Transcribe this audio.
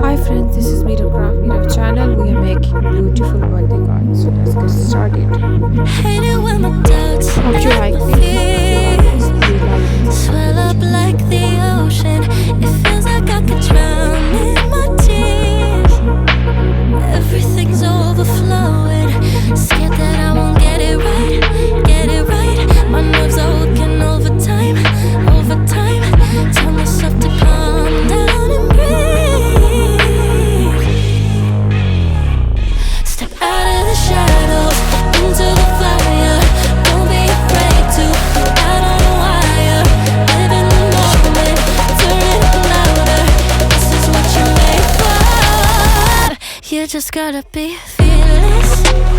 Hi friends, this is Meerub channel. We are making beautiful birthday cards. So let's get started. Hate it when my doubts Hope you and like my this. If you like this, please fears like and subscribe swell to the up channel. like the ocean. It feels like I could drown in my tears. Everything's overflowing. Scared that I won't get it right, get it right. My nerves are working overtime, overtime. Tell myself to calm down and breathe. Step out of the shadows, into the fire. Don't be afraid to go out on a wire. Live in the moment, turn it up louder. This is what you're made for. You just gotta be fearless.